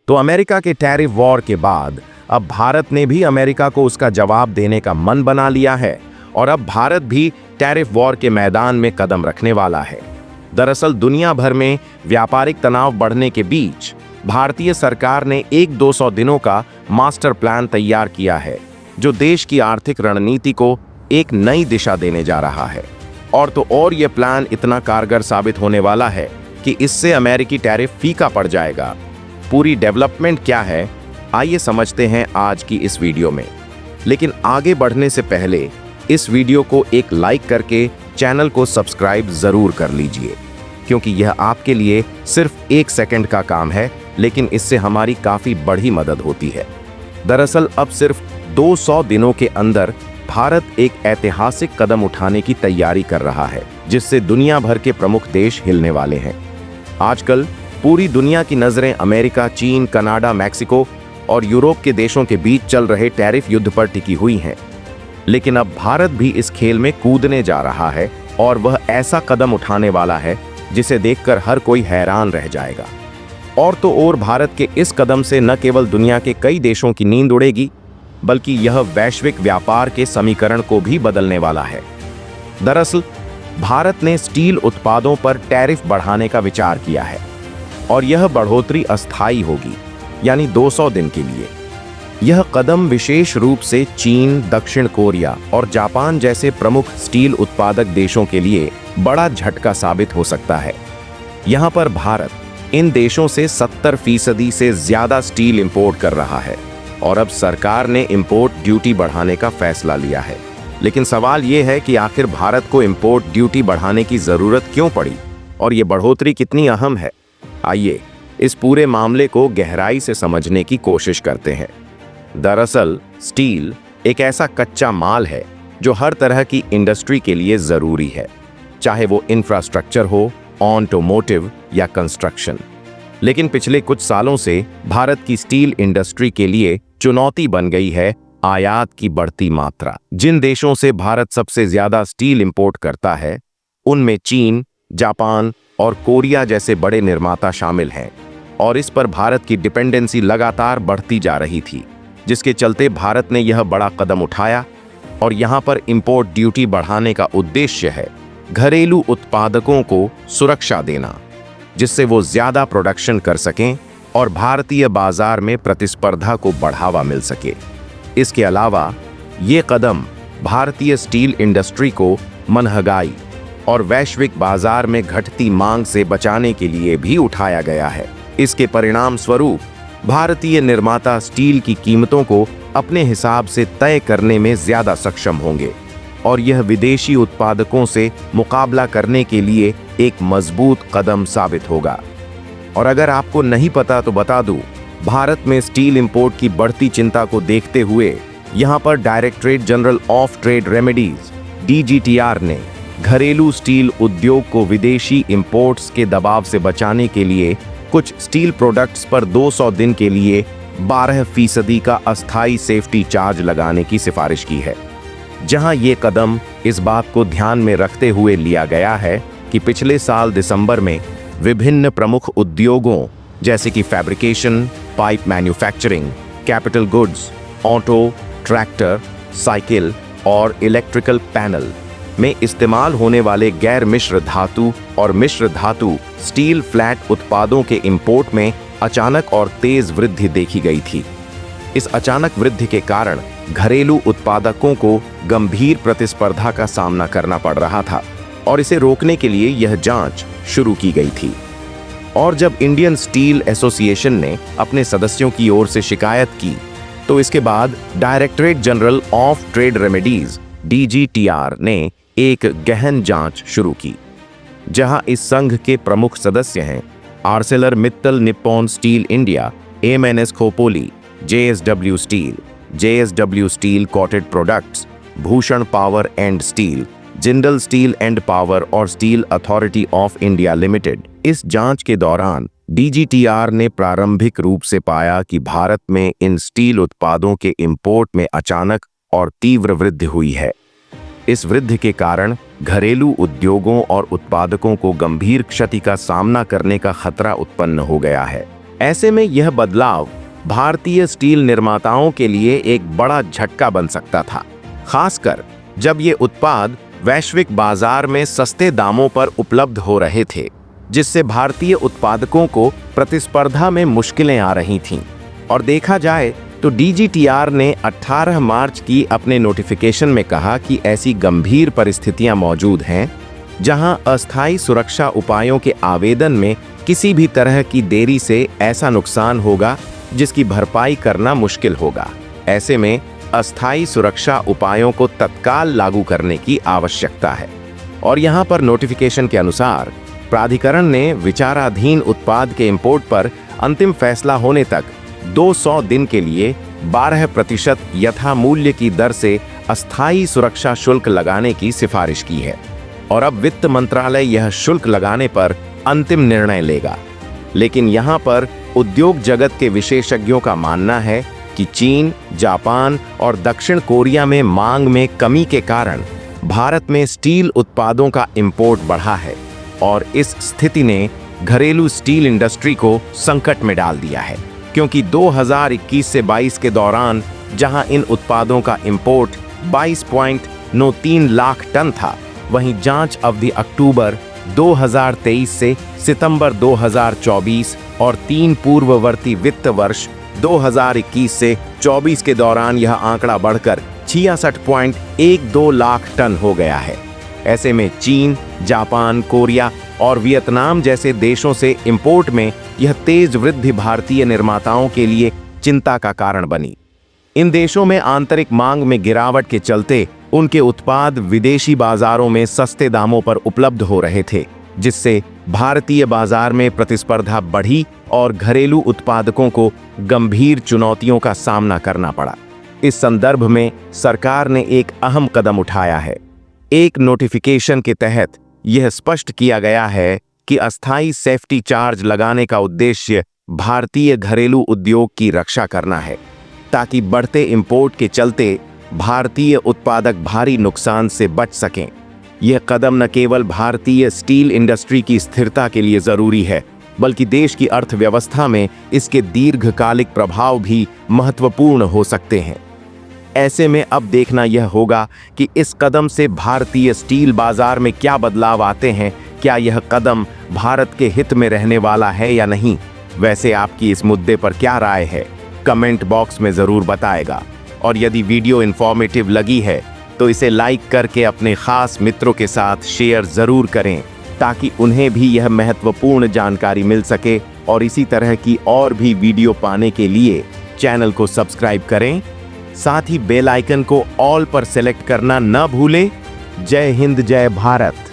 तो अमेरिका के tariff war के बाद अब भारत ने भी अमेरिका को उसका जवाब देने का मन बना लिया है और अब भारत भी टैरिफ वॉर के मैदान में कदम रखने वाला है। दरअसल दुनिया भर में व्यापारिक तनाव बढ़ने के बीच भारतीय सरकार ने 100-200 दिनों का मास्टर प्लान तैयार किया है, जो देश की आर्थिक रणनीति को एक नई दिशा देने जा रहा है। और तो और यह प्लान इतना कारगर साबित होने वाला है कि इससे अमेरिकी टैरिफ फीका पड़ जाएगा। पूरी डेवलपमेंट क्या है, आइए समझते हैं आज की इस वीडियो में। लेकिन आगे बढ़ने से पहले इस वीडियो को एक लाइक करके चैनल को सब्सक्राइब जरूर कर लीजिए, क्योंकि यह आपके लिए सिर्फ 1 सेकंड का काम है, लेकिन इससे हमारी काफी बड़ी मदद होती है। दरअसल अब सिर्फ 200 दिनों के अंदर भारत एक ऐतिहासिक कदम उठाने की तैयारी कर रहा है, जिससे दुनिया भर के प्रमुख देश हिलने वाले हैं। आजकल पूरी दुनिया की नजरें अमेरिका, चीन, कनाडा, मैक्सिको और यूरोप के देशों के बीच चल रहे टैरिफ युद्ध पर टिकी हुई हैं। लेकिन अब भारत भी इस खेल में कूदने जा रहा है और वह ऐसा कदम उठाने वाला है जिसे देखकर हर कोई हैरान रह जाएगा। और तो और भारत के इस कदम से न केवल दुनिया के कई देशों की नींद उड़ेगी, बल्कि यह वैश्विक व्यापार के समीकरण को भी बदलने वाला है। दरअसल भारत ने स्टील उत्पादों पर टैरिफ बढ़ाने का विचार किया है और यह बढ़ोतरी अस्थायी होगी, यानी 200 दिन के लिए। यह कदम विशेष रूप से चीन, दक्षिण कोरिया और जापान जैसे प्रमुख स्टील उत्पादक देशों के लिए बड़ा झटका साबित हो सकता है। यहां पर भारत इन देशों से 70% से ज्यादा स्टील इंपोर्ट कर रहा है और अब सरकार ने इंपोर्ट ड्यूटी बढ़ाने का फैसला लिया है। लेकिन सवाल यह है कि आखिर भारत को इंपोर्ट ड्यूटी बढ़ाने की जरूरत क्यों पड़ी और यह बढ़ोतरी कितनी अहम है। आइए इस पूरे मामले को गहराई से समझने की कोशिश करते हैं। दरअसल स्टील एक ऐसा कच्चा माल है जो हर तरह की इंडस्ट्री के लिए जरूरी है, चाहे वो इंफ्रास्ट्रक्चर हो, ऑटोमोटिव या कंस्ट्रक्शन। लेकिन पिछले कुछ सालों से भारत की स्टील इंडस्ट्री के लिए चुनौती बन गई है आयात की बढ़ती मात्रा। जिन देशों से भारत सबसे ज्यादा स्टील इंपोर्ट करता है, उनमें चीन, जापान और कोरिया जैसे बड़े निर्माता शामिल हैं और इस पर भारत की डिपेंडेंसी लगातार बढ़ती जा रही थी, जिसके चलते भारत ने यह बड़ा कदम उठाया। और यहां पर इंपोर्ट ड्यूटी बढ़ाने का उद्देश्य है घरेलू उत्पादकों को सुरक्षा देना, जिससे वो ज्यादा प्रोडक्शन कर सकें और भारतीय बाजार में प्रतिस्पर्धा को बढ़ावा मिल सके। इसके अलावा ये कदम भारतीय स्टील इंडस्ट्री को महंगाई और वैश्विक बाजार में घटती मांग से बचाने के लिए भी उठाया गया है। इसके परिणाम स्वरूप भारतीय निर्माता स्टील की कीमतों को अपने हिसाब से तय करने में ज्यादा सक्षम होंगे और यह विदेशी उत्पादकों से मुकाबला करने के लिए एक मजबूत कदम साबित होगा। और अगर आपको नहीं पता तो बता दूं, भारत में स्टील इंपोर्ट की बढ़ती चिंता को देखते हुए यहां पर directorate general of trade remedies DGTR ने घरेलू स्टील उद्योग को विदेशी इंपोर्ट्स के दबाव से बचाने के लिए कुछ स्टील प्रोडक्ट्स पर 200 दिन के लिए 12% का अस्थायी सेफ्टी चार्ज लगाने की सिफारिश की है। जहां ये कदम इस बात को ध्यान में रखते हुए लिया गया है कि पिछले साल दिसंबर में विभिन्न प्रमुख उद्योगों जैसे कि fabrication, pipe manufacturing, capital goods, auto, tractor, cycle और इलेक्ट्रिकल पैनल में इस्तेमाल होने वाले गैर मिश्र धातु और मिश्र धातु स्टील फ्लैट उत्पादों के इंपोर्ट में अचानक और तेज वृद्धि देखी गई थी। इस अचानक वृद्धि के कारण घरेलू उत्पादकों को गंभीर प्रतिस्पर्धा का सामना करना पड़ रहा था और इसे रोकने के लिए यह जांच शुरू की गई थी। और जब इंडियन स्टील एसोसिएशन ने अपने सदस्यों की ओर से शिकायत की, तो इसके बाद directorate general of trade remedies DGTR ने एक गहन जांच शुरू की, जहां इस संघ के प्रमुख सदस्य हैं Arcelor Mittal Nippon Steel India, MNS Khopoli, JSW Steel, JSW Steel Coated Products, Bhushan Power and Steel, Jindal Steel and Power और Steel Authority of India Limited. इस जांच के दौरान DGTR ने प्रारंभिक रूप से पाया कि भारत में इन स्टील उत्पादों के इंपोर्ट में अचानक और तीव्र वृद्धि हुई है। इस वृद्धि के कारण घरेलू उद्योगों और उत्पादकों को गंभीर क्षति का सामना करने का खतरा उत्पन्न हो गया है। ऐसे में यह बदलाव भारतीय स्टील निर्माताओं के लिए एक बड़ा झटका बन सकता था, खासकर जब ये उत्पाद वैश्विक बाजार में सस्ते दामों पर उपलब्ध हो रहे थे, जिससे भारतीय उत्पादकों को प्रतिस्पर्धा में मुश्किलें आ रही थीं। और देखा जाए तो DGTR ने 18 मार्च की अपने नोटिफिकेशन में कहा कि ऐसी गंभीर परिस्थितियां मौजूद हैं जहां अस्थायी सुरक्षा उपायों के आवेदन में किसी भी तरह की देरी से ऐसा नुकसान होगा जिसकी भरपाई करना मुश्किल होगा। ऐसे में अस्थायी सुरक्षा उपायों को तत्काल लागू करने की आवश्यकता है। और यहाँ पर नोटिफिकेशन के अनुसार प्राधिकरण ने विचाराधीन उत्पाद के इंपोर्ट पर अंतिम फैसला होने तक 200 दिन के लिए 12% यथा मूल्य की दर से अस्थायी सुरक्षा शुल्क लगाने की सिफारिश की है। और अब वित्त मंत्रालय यह शुल्क लगाने पर अंतिम निर्णय लेगा। लेकिन यहाँ पर उद्योग जगत के विशेषज्ञों का मानना है कि चीन, जापान और दक्षिण कोरिया में मांग में कमी के कारण भारत में स्टील उत्पादों का इंपोर्ट बढ़ा है और इस स्थिति ने घरेलू स्टील इंडस्ट्री को संकट में डाल दिया है, क्योंकि 2021 से 22 के दौरान जहां इन उत्पादों का इंपोर्ट 22.93 लाख टन था, वहीं जांच अवधि अक्टूबर 2023 से सितंबर 2024 और 3 पूर्ववर्ती वित्त वर्ष 2021 से 24 के दौरान यह आंकड़ा बढ़कर 66.12 लाख टन हो गया है। ऐसे में चीन, जापान, कोरिया और वियतनाम जैसे देशों से इंपोर्ट में यह तेज वृद्धि भारतीय निर्माताओं के लिए चिंता का कारण बनी। इन देशों में आंतरिक मांग में गिरावट के चलते उनके उत्पाद विदेशी बाजारों में सस्ते दामों पर उपलब्ध हो रहे थे, जिससे भारतीय बाजार में प्रतिस्पर्धा बढ़ी और घरेलू उत्पादकों को गंभीर चुनौतियों का सामना करना पड़ा। इस संदर्भ में सरकार ने एक अहम कदम उठाया है। एक नोटिफिकेशन के तहत यह स्पष्ट किया गया है कि अस्थायी सेफ्टी चार्ज लगाने का उद्देश्य भारतीय घरेलू उद्योग की रक्षा करना है, ताकि बढ़ते इंपोर्ट के चलते भारतीय उत्पादक भारी नुकसान से बच सकें। यह कदम न केवल भारतीय स्टील इंडस्ट्री की स्थिरता के लिए जरूरी है, बल्कि देश की अर्थव्यवस्था में इसके दीर्घकालिक प्रभाव भी महत्वपूर्ण हो सकते हैं। ऐसे में अब देखना यह होगा कि इस कदम से भारतीय स्टील बाजार में क्या बदलाव आते हैं। क्या यह कदम भारत के हित में रहने वाला है या नहीं? वैसे आपकी इस मुद्दे पर क्या राय है, कमेंट बॉक्स में ज़रूर बताएगा। और यदि वीडियो इन्फॉर्मेटिव लगी है तो इसे लाइक करके अपने खास मित्रों के साथ शेयर ज़रूर करें, ताकि उन्हें भी यह महत्वपूर्ण जानकारी मिल सके। और इसी तरह की और भी वीडियो पाने के लिए चैनल को सब्सक्राइब करें, साथ ही बेल आइकन को ऑल पर सेलेक्ट करना न भूलें। जय हिंद, जय भारत।